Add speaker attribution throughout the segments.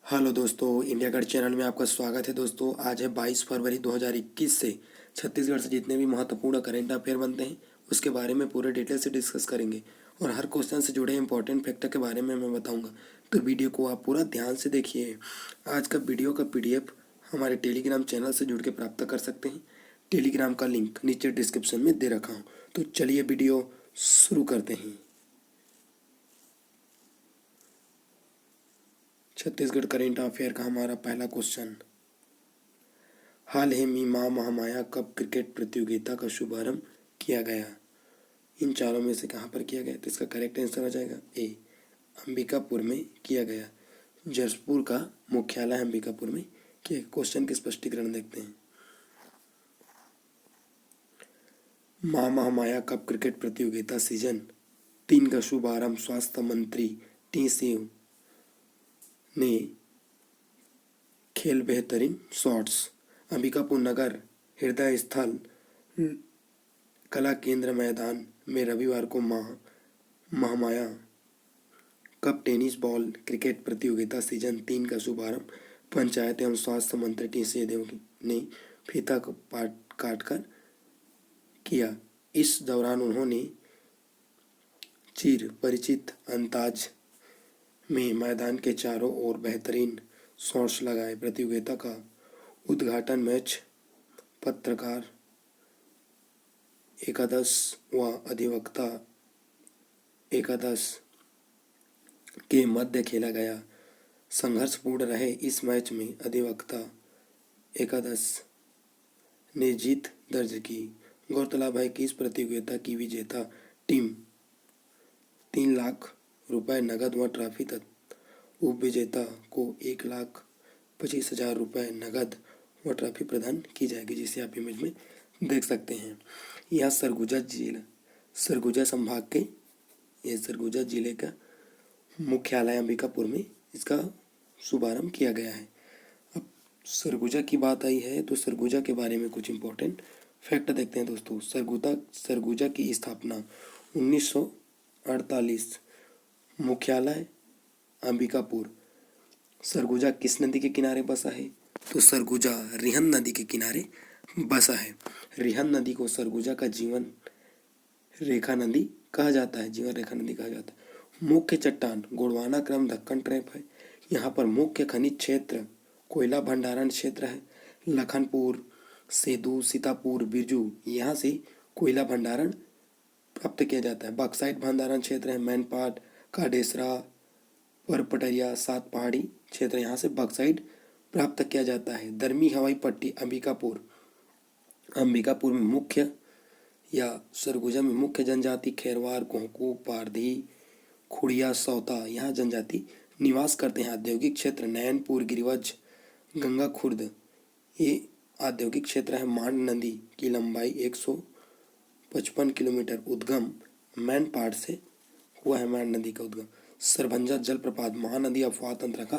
Speaker 1: Hello दोस्तों, India गढ़ channel में आपका स्वागत है। दोस्तों, आज है 22 फरवरी 2021 से छत्तीसगढ़ से जितने भी महत्वपूर्ण करेंट अफेयर बनते हैं उसके बारे में पूरे डिटेल से डिस्कस करेंगे और हर क्वेश्चन से जुड़े इंपॉर्टेंट फैक्टर के बारे में मैं बताऊंगा। तो वीडियो को आप पूरा ध्यान से देखिए। आज का वीडियो का PDF हमारे टेलीग्राम चैनल से जुड़ के प्राप्त कर सकते हैं। टेलीग्राम का लिंक नीचे डिस्क्रिप्शन में दे रखा हूँ। तो चलिए वीडियो शुरू करते हैं। छत्तीसगढ़ करेंट अफेयर का हमारा पहला क्वेश्चन, हाल ही में मां महामाया कप क्रिकेट प्रतियोगिता का शुभारंभ किया गया। इन चारों में से कहाँ पर किया गया? तो इसका करेक्ट आंसर हो जाएगा ए, अंबिकापुर में किया गया। जसपुर का मुख्यालय अंबिकापुर में किया। क्वेश्चन के स्पष्टीकरण देखते हैं। मां महामाया कप क्रिकेट प्रतियोगिता सीजन 3 का शुभारंभ स्वास्थ्य मंत्री टी सिंह ने खेल बेहतरीन शॉट्स अंबिकापुर नगर हृदय स्थल कला केंद्र मैदान में रविवार को Mahamaya cup tennis ball cricket प्रतियोगिता सीजन 3 का शुभारंभ पंचायत एवं स्वास्थ्य मंत्री टी सिंहदेव ने फीता काटकर किया। इस दौरान उन्होंने चिर परिचित अंदाज में मैदान के चारों ओर बेहतरीन शॉट्स लगाए। प्रतियोगिता का उद्घाटन मैच पत्रकार एकादश व अधिवक्ता एकादश के मध्य खेला गया। संघर्षपूर्ण रहे इस मैच में अधिवक्ता एकादश ने जीत दर्ज की। गौरतलब है कि इस प्रतियोगिता की विजेता टीम 3 लाख रुपए नगद व ट्रॉफी तथा उपविजेता को 1,25,000 रुपये नगद व ट्रॉफी प्रदान की जाएगी, जिसे आप इमेज में देख सकते हैं। यह सरगुजा संभाग के सरगुजा जिले का मुख्यालय अंबिकापुर में इसका शुभारंभ किया गया है। अब सरगुजा की बात आई है तो सरगुजा के बारे में कुछ इंपॉर्टेंट फैक्ट देखते हैं। दोस्तों, सरगुजा की स्थापना 1948, मुख्यालय अंबिकापुर। सरगुजा किस नदी के किनारे बसा है? तो सरगुजा रिहंद नदी के किनारे बसा है। रिहंद नदी को सरगुजा का जीवन रेखा नदी कहा जाता है। मुख्य चट्टान गोंडवाना क्रम दक्कन ट्रैप है। यहाँ पर मुख्य खनिज क्षेत्र कोयला भंडारण क्षेत्र है। लखनपुर, सेदू, सीतापुर, बिरजू, यहाँ से कोयला भंडारण प्राप्त किया जाता है। बक्साइट भंडारण क्षेत्र है। मैनपाट, काडेसरा, परपटरिया, 7 पहाड़ी क्षेत्र, यहाँ से बक्साइट प्राप्त किया जाता है। दरमी हवाई पट्टी अंबिकापुर में मुख्य या सरगुजा में मुख्य जनजाति खेरवार, कोहकू, पारधी, खुड़िया, सौता, यहाँ जनजाति निवास करते हैं। औद्योगिक क्षेत्र नयनपुर, गिरिवज, गंगा खुर्द, ये औद्योगिक क्षेत्र है। मांड नदी की लंबाई 155 किलोमीटर। उद्गम मैनपाट से हुआ है। मांड नदी का उद्गम। सरभंजा जलप्रपात महानदी अफवाह तंत्र का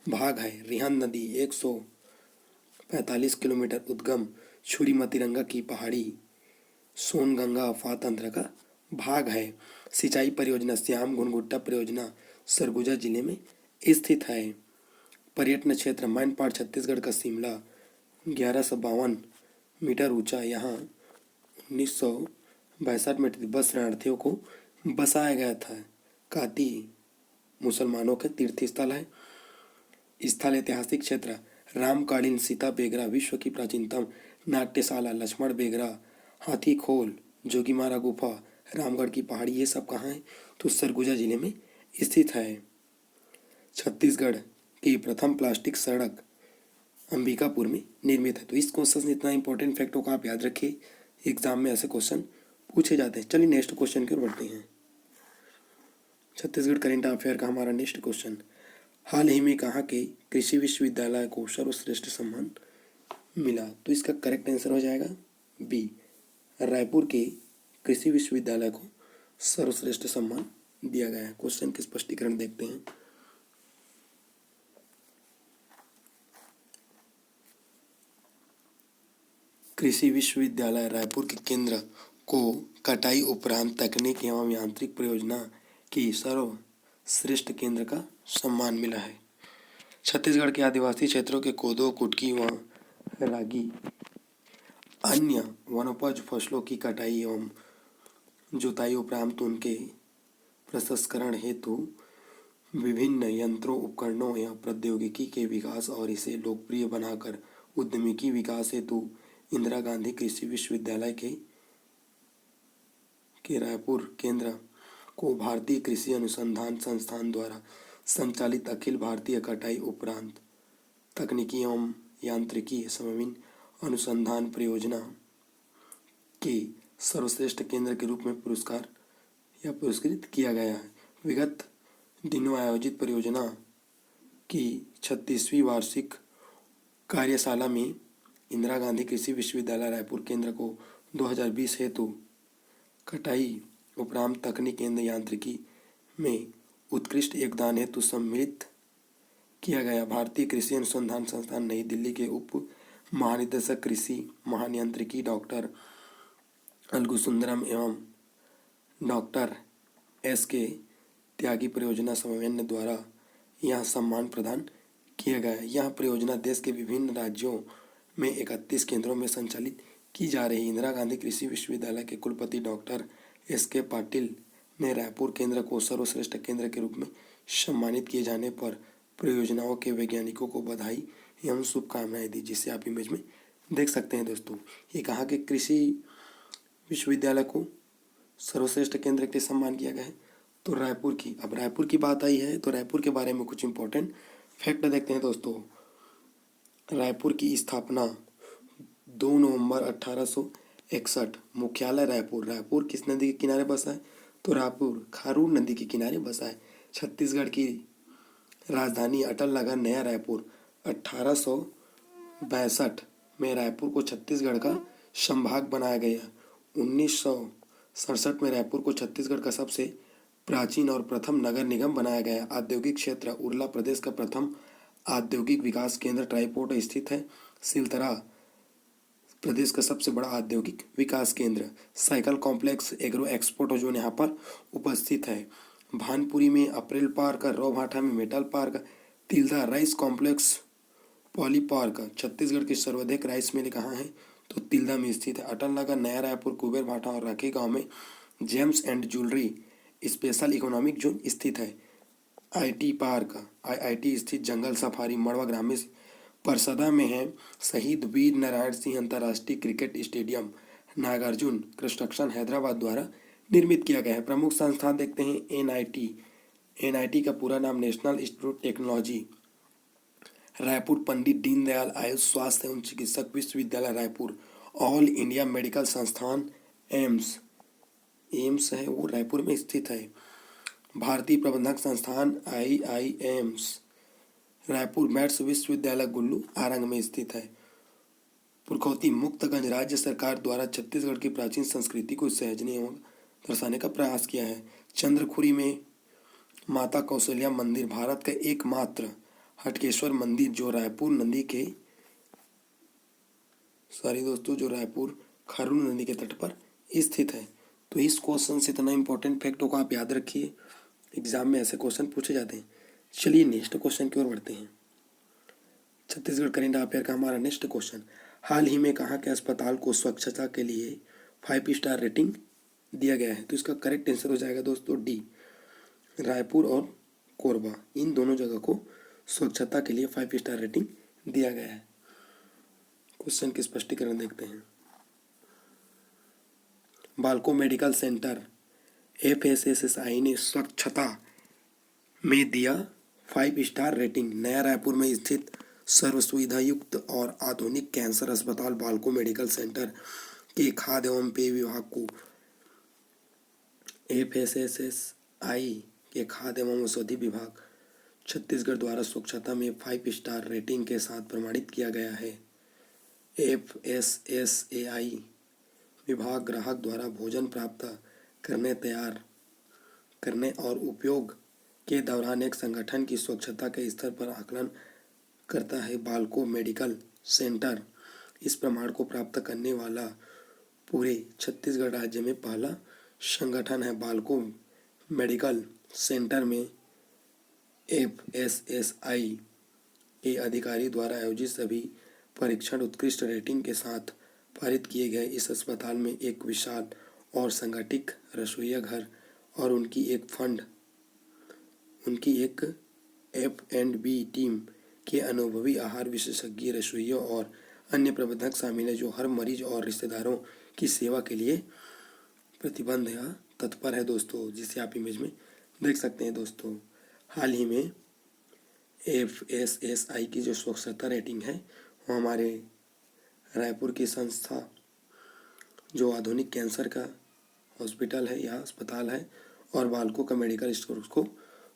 Speaker 1: भाग है। रिहंद नदी 145 किलोमीटर। उद्गम छुरी मतिरंगा की पहाड़ी सोनगंगा अफवाह तंत्र का भाग है। सिंचाई परियोजना श्याम घुनघुट्टा परियोजना सरगुजा जिले में स्थित है। पर्यटन क्षेत्र मैनपाट छत्तीसगढ़ का शिमला 1152 मीटर ऊंचा, यहाँ 1962 में तिब्बत शरणार्थियों को बसाया गया था। काती मुसलमानों के तीर्थ स्थल है। स्थल ऐतिहासिक क्षेत्र रामकालीन सीता बेगरा विश्व की प्राचीनतम नाट्यशाला लक्ष्मण बेगरा, हाथी खोल, जोगीमारा गुफा, रामगढ़ की पहाड़ी, ये सब कहाँ है? तो सरगुजा जिले में स्थित है। छत्तीसगढ़ की प्रथम प्लास्टिक सड़क अंबिकापुर में निर्मित है। तो इस क्वेश्चन से इतना इंपॉर्टेंट फैक्टों का आप याद रखिए, एग्जाम में ऐसे क्वेश्चन पूछे जाते हैं। चलिए नेक्स्ट क्वेश्चन की ओर बढ़ते हैं। छत्तीसगढ़ करेंट अफेयर का हमारा नेक्स्ट क्वेश्चन, हाल ही में कहाँ के कृषि विश्वविद्यालय को सर्वश्रेष्ठ सम्मान मिला? तो इसका करेक्ट आंसर हो जाएगा बी, रायपुर के कृषि विश्वविद्यालय को सर्वश्रेष्ठ सम्मान दिया गया है। क्वेश्चन के स्पष्टीकरण देखते हैं। कृषि विश्वविद्यालय रायपुर के केंद्र को कटाई उपरांत तकनीक एवं यांत्रिक परियोजना की सर्वश्रेष्ठ केंद्र का सम्मान मिला है। छत्तीसगढ़ के आदिवासी क्षेत्रों के कोदो, कुटकी व रागी अन्य वनोपज फसलों की कटाई एवं जुताई उपरांत उनके प्रसंस्करण हेतु विभिन्न यंत्रों, उपकरणों या प्रौद्योगिकी के विकास और इसे लोकप्रिय बनाकर उद्यमिकी विकास हेतु इंदिरा गांधी कृषि विश्वविद्यालय के रायपुर केंद्र को भारतीय कृषि अनुसंधान संस्थान द्वारा संचालित अखिल भारतीय कटाई उपरांत तकनीकी एवं यांत्रिकी समन्वय अनुसंधान परियोजना के सर्वश्रेष्ठ केंद्र के रूप में पुरस्कृत किया गया है। विगत दिनों आयोजित परियोजना की 36वीं वार्षिक कार्यशाला में इंदिरा गांधी कृषि विश्वविद्यालय रायपुर केंद्र को 2020 हेतु कटाई उपरांत तकनीक एवं यांत्रिकी में उत्कृष्ट योगदान हेतु सम्मिलित किया गया। भारतीय कृषि अनुसंधान संस्थान नई दिल्ली के उप महानिदेशक कृषि महानियंत्रिकी डॉक्टर अलगुसुंदरम एवं डॉक्टर S.K. त्यागी परियोजना समन्वय द्वारा यह सम्मान प्रदान किया गया। यह परियोजना देश के विभिन्न राज्यों में 31 केंद्रों में संचालित की जा रही। इंदिरा गांधी कृषि विश्वविद्यालय के कुलपति डॉक्टर S.K. पाटिल ने रायपुर केंद्र को सर्वश्रेष्ठ केंद्र के रूप में सम्मानित किए जाने पर परियोजनाओं के वैज्ञानिकों को बधाई एवं शुभकामनाएं दी, जिसे आप इमेज में देख सकते हैं। दोस्तों, ये कहा कि कृषि विश्वविद्यालय को सर्वश्रेष्ठ केंद्र के लिए सम्मान किया गया है, तो रायपुर की। अब रायपुर की बात आई है तो रायपुर के बारे में कुछ इंपॉर्टेंट फैक्ट देखते हैं। दोस्तों, रायपुर की स्थापना 2 नवंबर 1861। मुख्यालय रायपुर। रायपुर किस नदी के किनारे बसा है? तो रायपुर खारून नदी के किनारे बसा है। छत्तीसगढ़ की राजधानी अटल नगर नया रायपुर। 1862 में रायपुर को छत्तीसगढ़ का संभाग बनाया गया। 1967 में रायपुर को छत्तीसगढ़ का सबसे प्राचीन और प्रथम नगर निगम बनाया गया। औद्योगिक क्षेत्र उरला प्रदेश का प्रथम औद्योगिक विकास केंद्र ट्राईपोर्ट स्थित है। सिलतरा प्रदेश का सबसे बड़ा औद्योगिक विकास केंद्र। Cycle complex agro export zone यहाँ पर उपस्थित है। भानपुरी में अप्रैल पार्क, रौभाठा में metal park, Tilda rice complex poly park. Chhattisgarh के सर्वाधिक राइस मिल कहाँ है? तो तिल्दा में स्थित है। अटल नगर नया रायपुर कुबेर भाटा और राखी गांव में James and jewellery special economic zone स्थित है। IT पार्क IIT स्थित जंगल सफारी मड़वा ग्रामीण परसदा में है। शहीद वीर नारायण सिंह अंतर्राष्ट्रीय cricket stadium Nagarjuna construction Hyderabad द्वारा निर्मित किया गया है। प्रमुख संस्थान देखते हैं NIT का पूरा नाम national institute technology Raipur. Pandit Deendayal Ayush स्वास्थ्य एवं चिकित्सक विश्वविद्यालय रायपुर। ऑल इंडिया मेडिकल संस्थान एम्स है वो रायपुर में स्थित है। भारतीय प्रबंधक संस्थान IIMs रायपुर। मैथ्स विश्वविद्यालय गुल्लू आरंग में स्थित है। पुरखौती मुक्तगंज राज्य सरकार द्वारा छत्तीसगढ़ की प्राचीन संस्कृति को सहेजने एवं दर्शाने का प्रयास किया है। चंद्रखुरी में माता कौशल्या मंदिर भारत का एकमात्र हटकेश्वर मंदिर जो रायपुर खारून नदी के तट पर स्थित है। तो इस क्वेश्चन से इतना इंपॉर्टेंट फैक्टों को आप याद रखिए, एग्जाम में ऐसे क्वेश्चन पूछे जाते हैं। चलिए नेक्स्ट क्वेश्चन की ओर बढ़ते हैं। छत्तीसगढ़ करंट अफेयर का हमारा नेक्स्ट क्वेश्चन, हाल ही में कहाँ के अस्पताल को स्वच्छता के लिए 5 स्टार रेटिंग दिया गया है? तो इसका करेक्ट आंसर हो जाएगा दोस्तों D, रायपुर और कोरबा। इन दोनों जगह को स्वच्छता के लिए 5 स्टार रेटिंग दिया गया है। क्वेश्चन के स्पष्टीकरण देखते हैं। बाल्को मेडिकल सेंटर FSSSI ने स्वच्छता में दिया 5 स्टार रेटिंग। नया रायपुर में स्थित सर्व सुविधा युक्त और आधुनिक कैंसर अस्पताल बाल्को मेडिकल सेंटर के खाद्य एवं पेय विभाग को FSSSI के खाद्य एवं औषधि विभाग छत्तीसगढ़ द्वारा स्वच्छता में 5 स्टार रेटिंग के साथ प्रमाणित किया गया है। FSSAI विभाग ग्राहक द्वारा भोजन प्राप्त करने, तैयार करने और उपयोग के दौरान एक संगठन की स्वच्छता के स्तर पर आकलन करता है। बाल्को मेडिकल सेंटर इस प्रमाण को प्राप्त करने वाला पूरे छत्तीसगढ़ राज्य में पहला संगठन है। बाल्को मेडिकल सेंटर में FSSAI के अधिकारी द्वारा आयोजित सभी परीक्षण उत्कृष्ट रेटिंग के साथ पारित किए गए। इस अस्पताल में एक विशाल और संगठित रसोइया घर और उनकी एक F&B टीम के अनुभवी आहार विशेषज्ञ रसोइयों और अन्य प्रबंधक शामिल हैं, जो हर मरीज और रिश्तेदारों की सेवा के लिए प्रतिबद्ध या तत्पर है दोस्तों, जिसे आप इमेज में देख सकते हैं दोस्तों। हाल ही में FSSAI की जो स्वच्छता रेटिंग है वो हमारे रायपुर की संस्था जो आधुनिक कैंसर का हॉस्पिटल है या अस्पताल है और बालकों का मेडिकल स्टोर को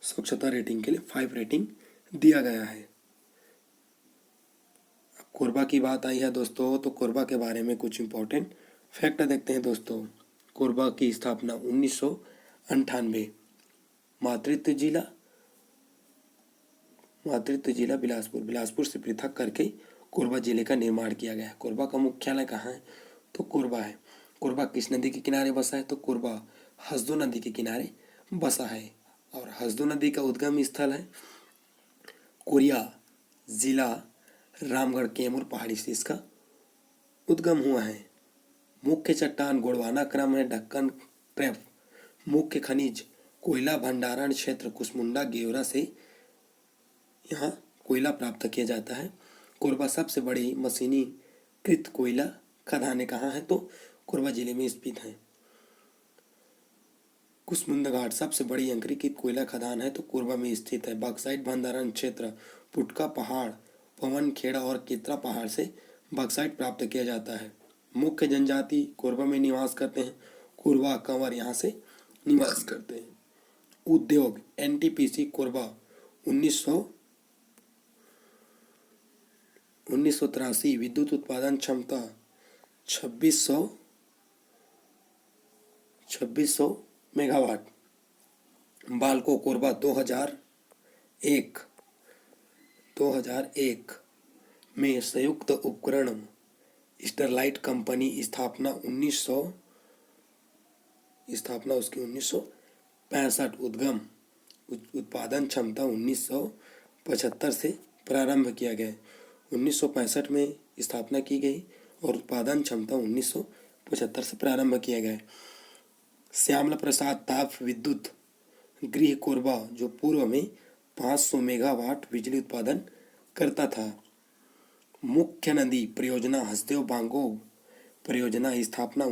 Speaker 1: स्वच्छता रेटिंग के लिए 5 रेटिंग दिया गया है। अब कोरबा की बात आई है दोस्तों, तो कोरबा के बारे में कुछ इम्पोर्टेंट फैक्ट देखते हैं दोस्तों। कोरबा की स्थापना 1998 मातृत्व जिला बिलासपुर से पृथक करके कोरबा जिले का निर्माण किया गया है। कोरबा का मुख्यालय कहाँ है? तो कोरबा है। कोरबा किस नदी के किनारे बसा है? तो कोरबा हसदो नदी के किनारे बसा है और हसदो नदी का उद्गम स्थल है कोरिया जिला रामगढ़ कैमूर पहाड़ी से इसका उद्गम हुआ है। मुख्य चट्टान गोंडवाना क्रम है ढक्कन ट्रैप। मुख्य खनिज कोयला भंडारण क्षेत्र कुसमुंडा गेवरा से यहाँ कोयला प्राप्त किया जाता है। कोरबा सबसे बड़ी मशीनीकृत कोयला खदानें कहाँ है? तो कोरबा जिले में स्थित है। कुसमुंडा घाट सबसे बड़ी अंकुरित कोयला खदान है, तो कोरबा में स्थित है। बॉक्साइट भंडारण क्षेत्र पुटका पहाड़, पवन खेड़ा और कित्रा पहाड़ से बॉक्साइट प्राप्त किया जाता है। मुख्य जनजाति कोरबा में निवास करते हैं। कोरबा कंवर यहाँ से निवास करते हैं। उद्योग NTPC कोरबा 1983 विद्युत उत्पादन क्षमता 2600 मेगावाट। बालको कोरबा 2001 में संयुक्त उपकरण स्टरलाइट कंपनी स्थापना उसकी 1965 उद्गम उत्पादन क्षमता 1975 से प्रारंभ किया गया। 1965 में स्थापना की गई और उत्पादन क्षमता 1975 से प्रारंभ किया गया। श्यामला प्रसाद ताप विद्युत गृह कोरबा जो पूर्व में 500 मेगावाट बिजली उत्पादन करता था। मुख्य नदी परियोजना हसदेव बांगो परियोजना स्थापना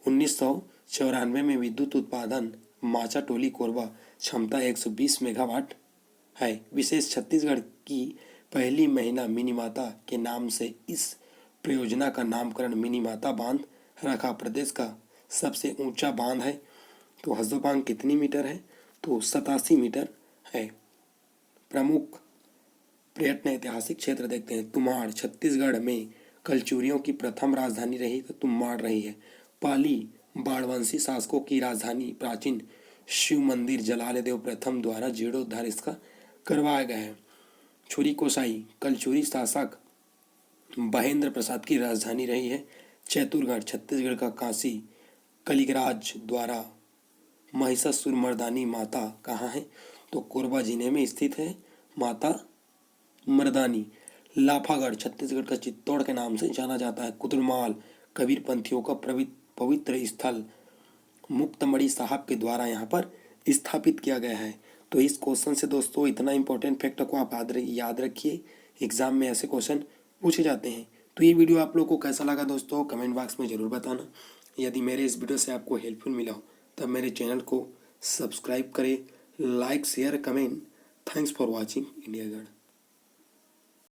Speaker 1: 1994 में विद्युत उत्पादन माचा टोली कोरबा क्षमता 120 मेगावाट है। विशेष छत्तीसगढ़ की पहली महिला मिनीमाता के नाम से इस परियोजना का नामकरण मिनीमाता बांध रखा। प्रदेश का सबसे ऊंचा बांध है। तो हसदो बांध कितनी मीटर है? तो 87 मीटर है। प्रमुख पर्यटन ऐतिहासिक क्षेत्र देखते हैं। तुमाड़ छत्तीसगढ़ में कलचुरियों की प्रथम राजधानी रही तो तुमाड़ रही है। पाली बाणवंशी शासकों की राजधानी। प्राचीन शिव मंदिर जलालदेव प्रथम द्वारा जीर्णोद्धार इसका करवाया गया है। छुरी कोसाई कलचुरी शासक महेंद्र प्रसाद की राजधानी रही है। चैतुरगढ़ छत्तीसगढ़ का काशी कलिगराज द्वारा महिषासुरमर्दानी माता कहाँ है? तो कोरबा जिले में स्थित है माता मर्दानी। लाफागढ़ छत्तीसगढ़ का चित्तौड़ के नाम से जाना जाता है। कुतुरमाल कबीरपंथियों का पवित्र स्थल मुक्तमणि साहब के द्वारा यहाँ पर स्थापित किया गया है। तो इस क्वेश्चन से दोस्तों इतना इंपॉर्टेंट फैक्ट को आप याद रखिए, एग्जाम में ऐसे क्वेश्चन पूछे जाते हैं। तो ये वीडियो आप लोगों को कैसा लगा दोस्तों कमेंट बॉक्स में ज़रूर बताना। यदि मेरे इस वीडियो से आपको हेल्पफुल मिला हो तब मेरे चैनल को सब्सक्राइब करें, like share comment. Thanks for watching India गढ़।